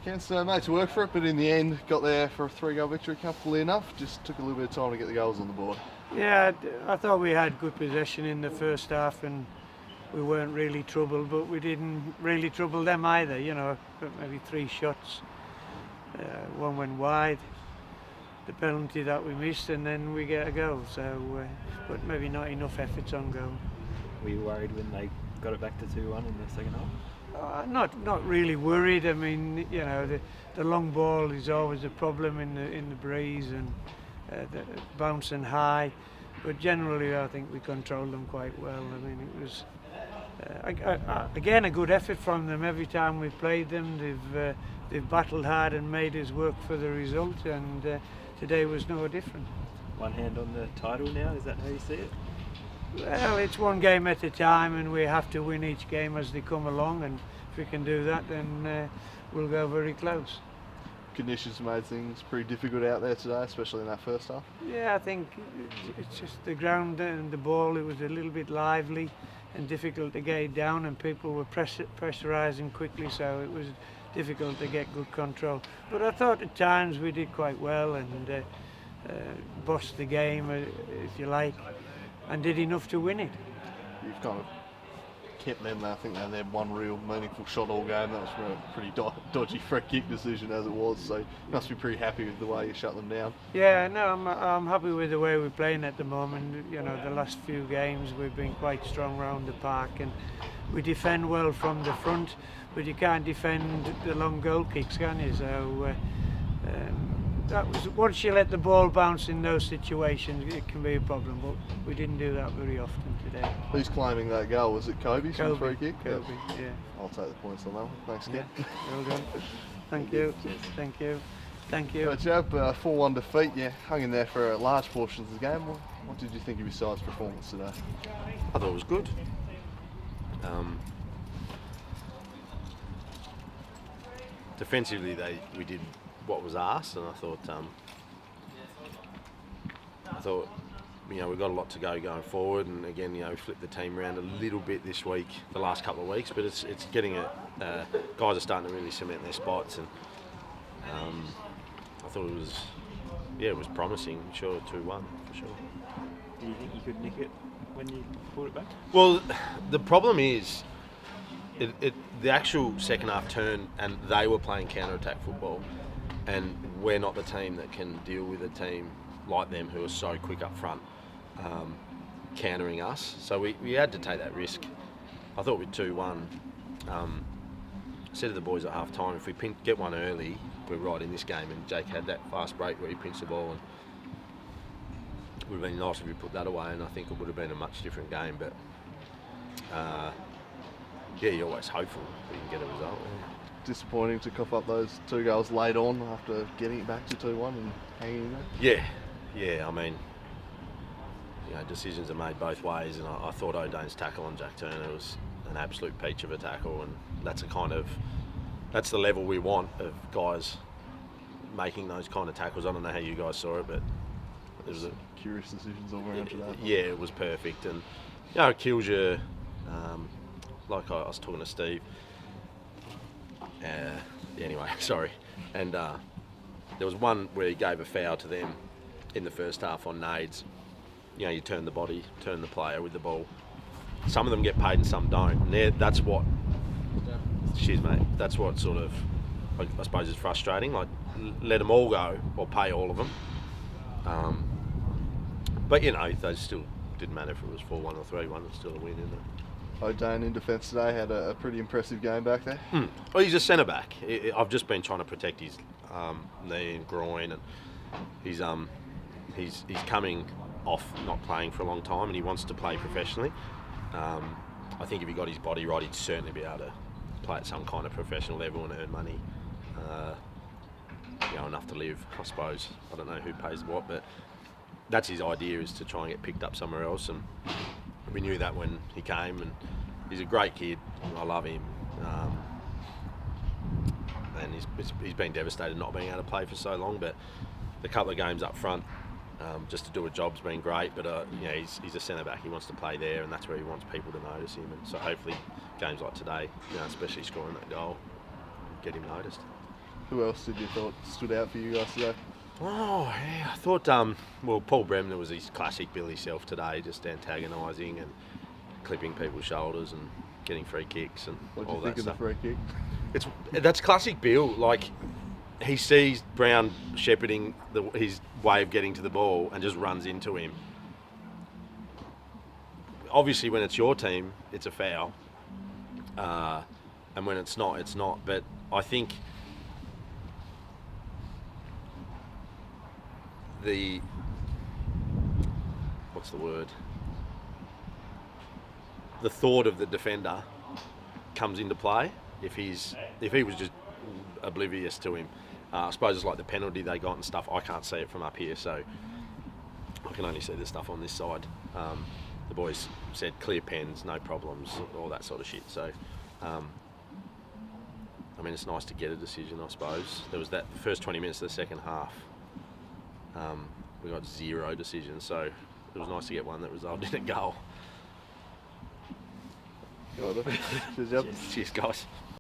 Ken, so made to work for it, but in the end got there for a 3-goal victory comfortably enough. Just took a little bit of time to get the goals on the board. Yeah, I thought we had good possession in the first half and we weren't really troubled, but we didn't really trouble them either. Maybe 3 shots, one went wide, the penalty that we missed, and then we get a goal. So, but maybe not enough efforts on goal. Were you worried when they got it back to 2-1 in the second half? Not really worried. I mean, the long ball is always a problem in the breeze and the bouncing high, but generally I think we controlled them quite well. I mean, it was again a good effort from them. Every time we played them, they've battled hard and made us work for the result, and today was no different. One hand on the title now, is that how you see it? Well, it's one game at a time, and we have to win each game as they come along, and if we can do that, then we'll go very close. Conditions made things pretty difficult out there today, especially in that first half. Yeah, I think it's just the ground and the ball, it was a little bit lively and difficult to get it down, and people were pressurising quickly, so it was difficult to get good control. But I thought at times we did quite well and bossed the game, if you like, and did enough to win it. You've kind of kept them, I think they had one real meaningful shot all game. That was a pretty dodgy free kick decision as it was, so you must be pretty happy with the way you shut them down. Yeah, no, I'm happy with the way we're playing at the moment. The last few games we've been quite strong around the park, and we defend well from the front, but you can't defend the long goal kicks, can you? So that was, once you let the ball bounce in those situations, it can be a problem, but we didn't do that very often today. Who's claiming that goal? Was it Kobe's from the free kick? Kobe, yeah. I'll take the points on that one. Thanks, Ken. Yeah. Well done. Thank you. Thank you. Thank you. Jab, 4-1 defeat. You hung in there for large portions of the game. What did you think of your side's performance today? I thought it was good. Defensively, we did what was asked, and I thought we've got a lot to go going forward, and again, we flipped the team around a little bit this week, the last couple of weeks, but it's getting guys are starting to really cement their spots, and I thought it was promising. Sure, 2-1 for sure. Do you think you could nick it when you pulled it back? Well, the problem is the actual second half turn, and they were playing counter-attack football, and we're not the team that can deal with a team like them who are so quick up front, countering us. So we had to take that risk. I thought with 2-1, said to the boys at half time, if we get one early, we're right in this game. And Jake had that fast break where he pinched the ball, and it would have been nice if we put that away, and I think it would have been a much different game. But you're always hopeful that you can get a result. Disappointing to cough up those 2 goals late on after getting it back to 2-1 and hanging in there. Yeah. I mean, decisions are made both ways, and I thought O'Dane's tackle on Jack Turner was an absolute peach of a tackle, and that's the level we want of guys making those kind of tackles. I don't know how you guys saw it, but it was curious decisions all around for that. Yeah, it was perfect, and it kills you. Like I was talking to Steve. Anyway, sorry. And there was one where he gave a foul to them in the first half on nades. You turn the player with the ball. Some of them get paid and some don't. And that's what, cheers mate, that's what sort of, I suppose is frustrating. Like, let them all go or pay all of them. But they still didn't matter if it was 4-1 or 3-1, it's still a win, isn't it? O'Dane in defence today had a pretty impressive game back there. Well, he's a centre back. I've just been trying to protect his knee and groin, and he's coming off not playing for a long time, and he wants to play professionally. I think if he got his body right, he'd certainly be able to play at some kind of professional level and earn money, enough to live, I suppose. I don't know who pays what, but that's his idea, is to try and get picked up somewhere else, and we knew that when he came, and he's a great kid. I love him, and he's been devastated not being able to play for so long. But the couple of games up front, just to do a job's been great. But he's a centre back. He wants to play there, and that's where he wants people to notice him. And so hopefully, games like today, especially scoring that goal, get him noticed. Who else did you thought stood out for you guys today? Oh, yeah, I thought, well, Paul Bremner was his classic Billy self today, just antagonising and clipping people's shoulders and getting free kicks and What do all you that think of stuff. the free kick? That's classic Bill. Like, he sees Brown shepherding his way of getting to the ball and just runs into him. Obviously, when it's your team, it's a foul. And when it's not, it's not. But I think what's the word? The thought of the defender comes into play if he was just oblivious to him. I suppose it's like the penalty they got and stuff. I can't see it from up here, so I can only see the stuff on this side. The boys said clear pens, no problems, all that sort of shit. So, I mean, it's nice to get a decision, I suppose. There was that first 20 minutes of the second half. We got 0 decisions, so it was nice to get one that resulted in a goal. Cheers, Jab. Cheers, guys.